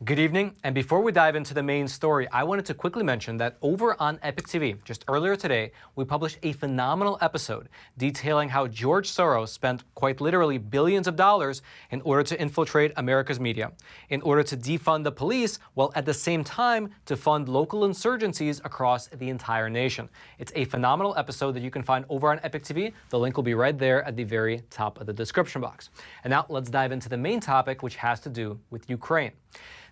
Good evening, and before we dive into the main story, I wanted to quickly mention that over on Epoch TV, just earlier today, we published a phenomenal episode detailing how George Soros spent quite literally billions of dollars in order to infiltrate America's media, in order to defund the police, while at the same time to fund local insurgencies across the entire nation. It's a phenomenal episode that you can find over on Epoch TV. The link will be right there at the very top of the description box. And now let's dive into the main topic, which has to do with Ukraine.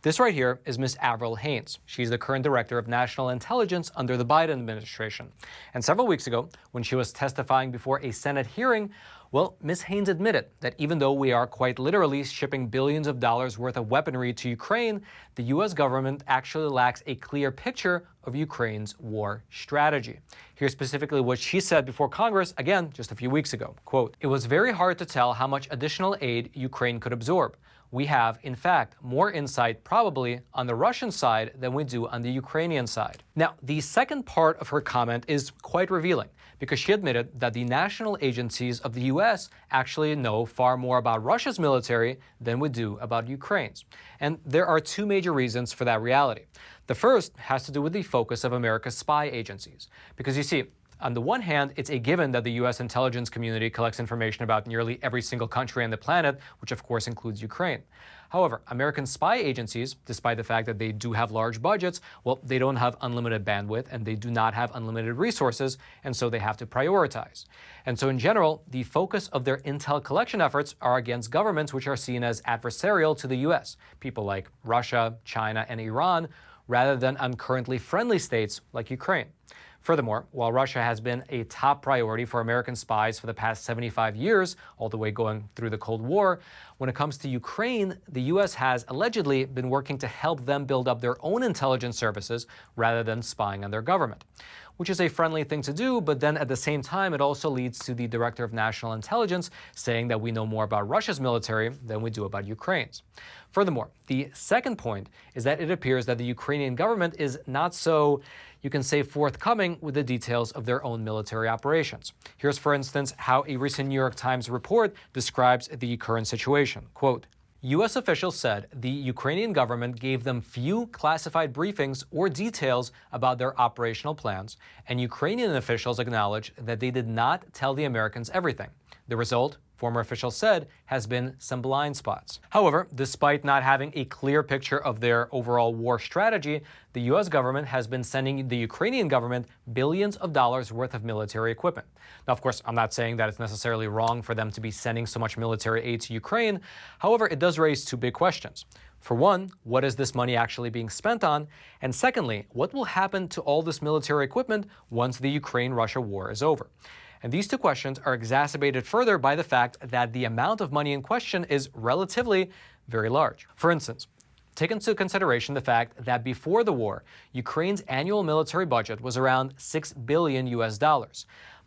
This right here is Ms. Avril Haines. She's the current director of national intelligence under the Biden administration. And several weeks ago, when she was testifying before a Senate hearing, well, Ms. Haines admitted that even though we are quite literally shipping billions of dollars worth of weaponry to Ukraine, the U.S. government actually lacks a clear picture of Ukraine's war strategy. Here's specifically what she said before Congress, again, just a few weeks ago. Quote, "It was very hard to tell how much additional aid Ukraine could absorb. We have, in fact, more insight probably on the Russian side than we do on the Ukrainian side." Now, the second part of her comment is quite revealing because she admitted that the national agencies of the U.S. actually know far more about Russia's military than we do about Ukraine's. And there are two major reasons for that reality. The first has to do with the focus of America's spy agencies. Because you see, on the one hand, it's a given that the U.S. intelligence community collects information about nearly every single country on the planet, which of course includes Ukraine. However, American spy agencies, despite the fact that they do have large budgets, well, they don't have unlimited bandwidth and they do not have unlimited resources, and so they have to prioritize. And so in general, the focus of their intel collection efforts are against governments which are seen as adversarial to the U.S., people like Russia, China, and Iran, rather than on currently friendly states like Ukraine. Furthermore, while Russia has been a top priority for American spies for the past 75 years, all the way going through the Cold War, when it comes to Ukraine, the U.S. has allegedly been working to help them build up their own intelligence services rather than spying on their government, which is a friendly thing to do, but then at the same time, it also leads to the Director of National Intelligence saying that we know more about Russia's military than we do about Ukraine's. Furthermore, the second point is that it appears that the Ukrainian government is not so, you can say, forthcoming with the details of their own military operations. Here's, for instance, how a recent New York Times report describes the current situation. Quote, "U.S. officials said the Ukrainian government gave them few classified briefings or details about their operational plans, and Ukrainian officials acknowledged that they did not tell the Americans everything. The result, former officials said, has been some blind spots." However, despite not having a clear picture of their overall war strategy, the U.S. government has been sending the Ukrainian government billions of dollars worth of military equipment. Now, of course, I'm not saying that it's necessarily wrong for them to be sending so much military aid to Ukraine. However, it does raise two big questions. For one, what is this money actually being spent on? And secondly, what will happen to all this military equipment once the Ukraine-Russia war is over? And these two questions are exacerbated further by the fact that the amount of money in question is relatively very large. For instance, take into consideration the fact that before the war, Ukraine's annual military budget was around $6 billion US.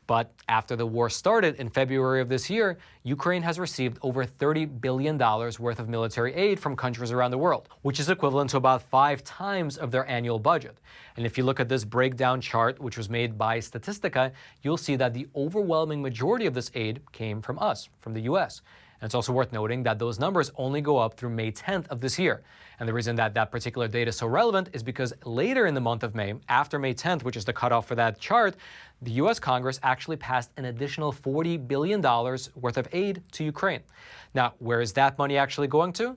But after the war started in February of this year, Ukraine has received over $30 billion worth of military aid from countries around the world, which is equivalent to about 5 times of their annual budget. And if you look at this breakdown chart, which was made by Statistica, you'll see that the overwhelming majority of this aid came from us, from the U.S. And it's also worth noting that those numbers only go up through May 10th of this year. And the reason that that particular data is so relevant is because later in the month of May, after May 10th, which is the cutoff for that chart, the U.S. Congress actually passed an additional $40 billion worth of aid to Ukraine. Now, where is that money actually going to?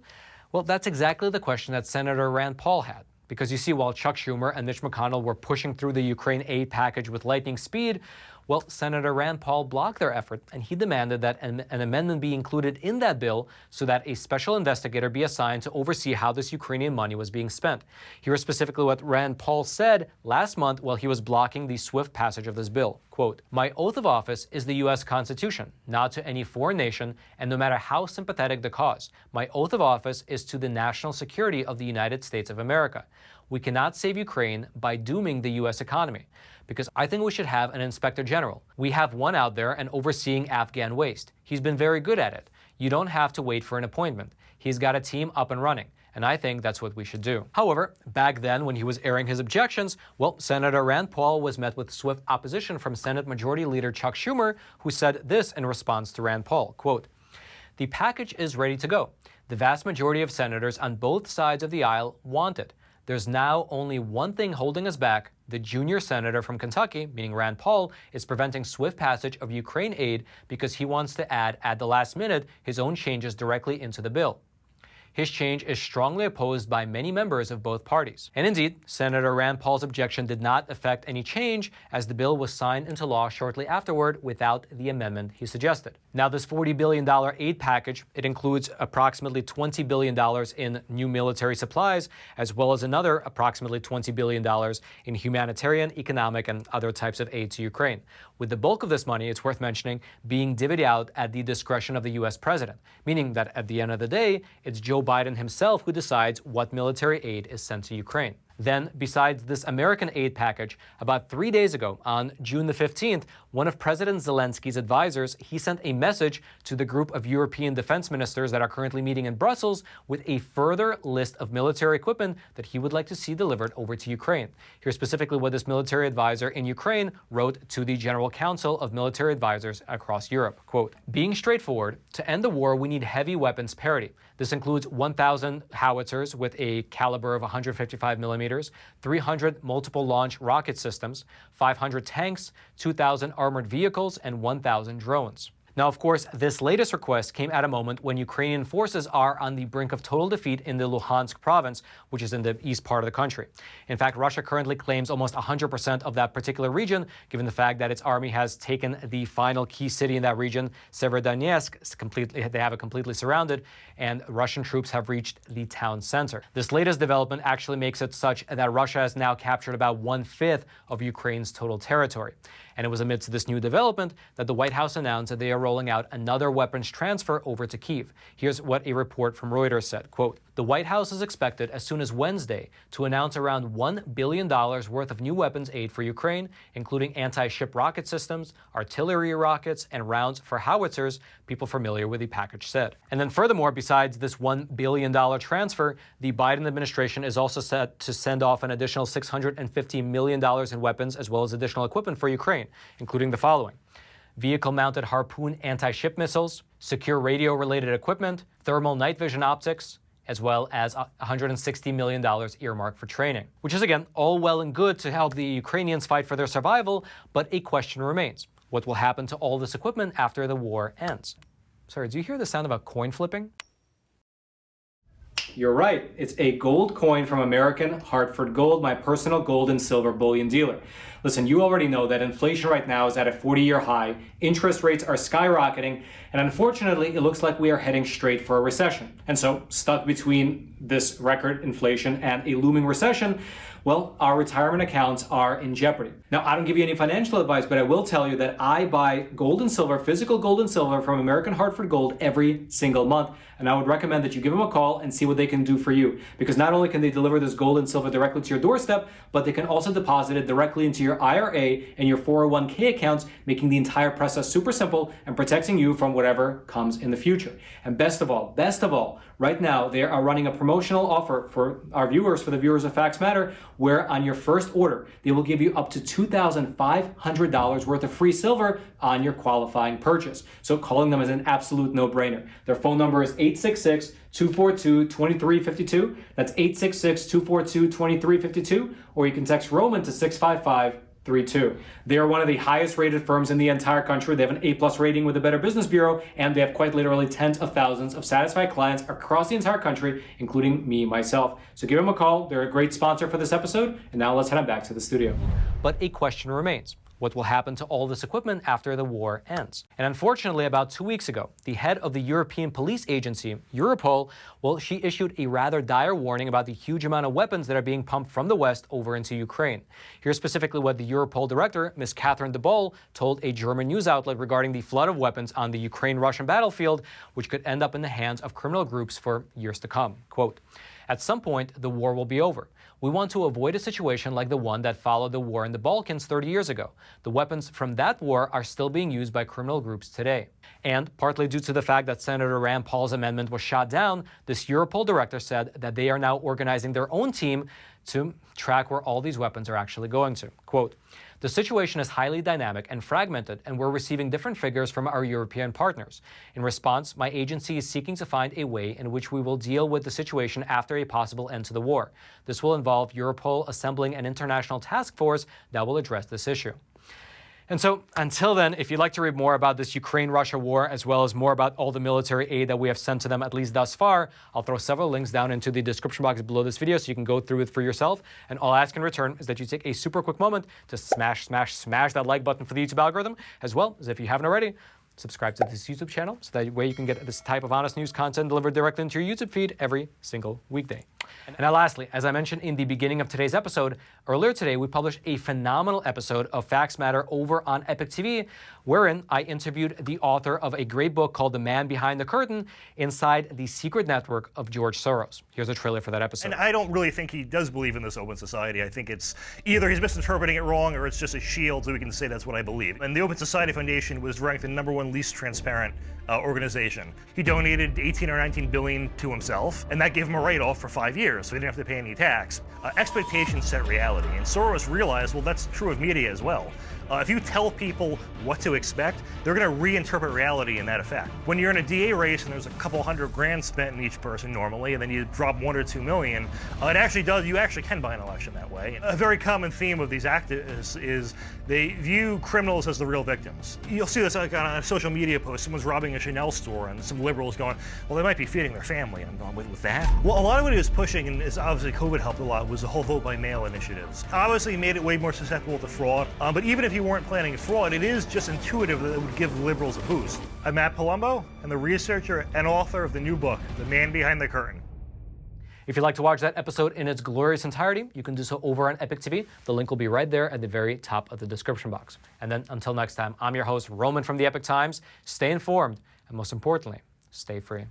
Well, that's exactly the question that Senator Rand Paul had. Because you see, while Chuck Schumer and Mitch McConnell were pushing through the Ukraine aid package with lightning speed, well, Senator Rand Paul blocked their effort, and he demanded that an amendment be included in that bill so that a special investigator be assigned to oversee how this Ukrainian money was being spent. Here is specifically what Rand Paul said last month while he was blocking the swift passage of this bill. Quote, "My oath of office is the U.S. Constitution, not to any foreign nation, and no matter how sympathetic the cause. My oath of office is to the national security of the United States of America. We cannot save Ukraine by dooming the U.S. economy, because I think we should have an inspector general. We have one out there and overseeing Afghan waste. He's been very good at it. You don't have to wait for an appointment. He's got a team up and running. And I think that's what we should do." However, back then when he was airing his objections, well, Senator Rand Paul was met with swift opposition from Senate Majority Leader Chuck Schumer, who said this in response to Rand Paul, quote, "The package is ready to go. the vast majority of senators on both sides of the aisle want it. There's now only one thing holding us back. The junior senator from Kentucky, meaning Rand Paul, is preventing swift passage of Ukraine aid because he wants to add, at the last minute, his own changes directly into the bill. His change is strongly opposed by many members of both parties. And indeed, Senator Rand Paul's objection did not affect any change, as the bill was signed into law shortly afterward without the amendment he suggested. Now, this $40 billion aid package, it includes approximately $20 billion in new military supplies, as well as another approximately $20 billion in humanitarian, economic, and other types of aid to Ukraine. With the bulk of this money, it's worth mentioning, being divvied out at the discretion of the U.S. president, meaning that at the end of the day, it's Joe Biden himself who decides what military aid is sent to Ukraine. Then, besides this American aid package, about 3 days ago, on June the 15th, one of President Zelensky's advisors, he sent a message to the group of European defense ministers that are currently meeting in Brussels with a further list of military equipment that he would like to see delivered over to Ukraine. Here's specifically what this military advisor in Ukraine wrote to the General Council of Military Advisors across Europe. Quote, "Being straightforward, to end the war, we need heavy weapons parity. This includes 1,000 howitzers with a caliber of 155 millimeters, 300 multiple launch rocket systems, 500 tanks, 2,000 armored vehicles, and 1,000 drones." Now, of course, this latest request came at a moment when Ukrainian forces are on the brink of total defeat in the Luhansk province, which is in the east part of the country. In fact, Russia currently claims almost 100% of that particular region, given the fact that its army has taken the final key city in that region, Severodonetsk. They have it completely surrounded, and Russian troops have reached the town center. This latest development actually makes it such that Russia has now captured about 1/5 of Ukraine's total territory. And it was amidst this new development that the White House announced that they are rolling out another weapons transfer over to Kyiv. Here's what a report from Reuters said, quote, "The White House is expected as soon as Wednesday to announce around $1 billion worth of new weapons aid for Ukraine, including anti-ship rocket systems, artillery rockets, and rounds for howitzers," people familiar with the package said. And then furthermore, besides this $1 billion transfer, the Biden administration is also set to send off an additional $650 million in weapons as well as additional equipment for Ukraine, including the following: vehicle-mounted Harpoon anti-ship missiles, secure radio-related equipment, thermal night vision optics, as well as $160 million earmarked for training. Which is, again, all well and good to help the Ukrainians fight for their survival, but a question remains. What will happen to all this equipment after the war ends? Sorry, do you hear the sound of a coin flipping? You're right. It's a gold coin from American Hartford Gold, my personal gold and silver bullion dealer. Listen, you already know that inflation right now is at a 40-year high, interest rates are skyrocketing, and unfortunately, it looks like we are heading straight for a recession. And so, stuck between this record inflation and a looming recession, well, our retirement accounts are in jeopardy. Now, I don't give you any financial advice, but I will tell you that I buy gold and silver, physical gold and silver from American Hartford Gold every single month. And I would recommend that you give them a call and see what they can do for you. Because not only can they deliver this gold and silver directly to your doorstep, but they can also deposit it directly into your IRA and your 401k accounts, making the entire process super simple and protecting you from whatever comes in the future. And best of all, right now they are running a promotional offer for our viewers, for the viewers of Facts Matter, where on your first order, they will give you up to $2,500 worth of free silver on your qualifying purchase. So calling them is an absolute no-brainer. Their phone number is 866-242-2352. That's 866-242-2352. Or you can text Roman to 65532. They are one of the highest rated firms in the entire country. They have an A+ rating with the Better Business Bureau, and they have quite literally tens of thousands of satisfied clients across the entire country, including me, myself. So give them a call. They're a great sponsor for this episode. And now let's head on back to the studio. But a question remains. What will happen to all this equipment after the war ends? And unfortunately, about 2 weeks ago, the head of the European Police Agency, Europol, well, she issued a rather dire warning about the huge amount of weapons that are being pumped from the West over into Ukraine. Here's specifically what the Europol Director, Ms. Catherine de Boll, told a German news outlet regarding the flood of weapons on the Ukraine-Russian battlefield, which could end up in the hands of criminal groups for years to come. Quote, "At some point, the war will be over. We want to avoid a situation like the one that followed the war in the Balkans 30 years ago. The weapons from that war are still being used by criminal groups today." And partly due to the fact that Senator Rand Paul's amendment was shot down, this Europol director said that they are now organizing their own team to track where all these weapons are actually going to. Quote, The situation is highly dynamic and fragmented, and we're receiving different figures from our European partners. In response, my agency is seeking to find a way in which we will deal with the situation after a possible end to the war. This will involve Europol assembling an international task force that will address this issue. And so, until then, if you'd like to read more about this Ukraine-Russia war, as well as more about all the military aid that we have sent to them, at least thus far, I'll throw several links down into the description box below this video so you can go through it for yourself. And all I ask in return is that you take a super quick moment to smash that like button for the YouTube algorithm, as well as if you haven't already, subscribe to this YouTube channel so that way you can get this type of honest news content delivered directly into your YouTube feed every single weekday. And now lastly, as I mentioned in the beginning of today's episode, earlier today we published a phenomenal episode of Facts Matter over on Epoch TV, wherein I interviewed the author of a great book called The Man Behind the Curtain, Inside the Secret Network of George Soros. Here's a trailer for that episode. And I don't really think he does believe in this open society. I think it's either he's misinterpreting it wrong or it's just a shield so we can say that's what I believe. And the Open Society Foundation was ranked the #1 least transparent organization. He donated 18 or 19 billion to himself, and that gave him a write-off for 5 years, so he didn't have to pay any tax. Expectations set reality, and Soros realized, well, that's true of media as well. If you tell people what to expect, they're going to reinterpret reality in that effect. When you're in a DA race and there's a couple $100,000 spent in each person normally, and then you drop 1 or 2 million, it actually does. You actually can buy an election that way. A very common theme of these activists is they view criminals as the real victims. You'll see this like on a social media post. Someone's robbing a Chanel store, and some liberals going, "Well, they might be feeding their family." And I'm going, with that? Well, a lot of what he was pushing, and is obviously COVID helped a lot, was the whole vote by mail initiatives. Obviously, he made it way more susceptible to fraud. But even if you weren't planning a fraud, it is just intuitive that it would give liberals a boost. I'm Matt Palumbo, and the researcher and author of the new book, The Man Behind the Curtain. If you'd like to watch that episode in its glorious entirety, you can do so over on Epoch TV. The link will be right there at the very top of the description box. And then until next time, I'm your host, Roman from the Epoch Times. Stay informed, and most importantly, stay free.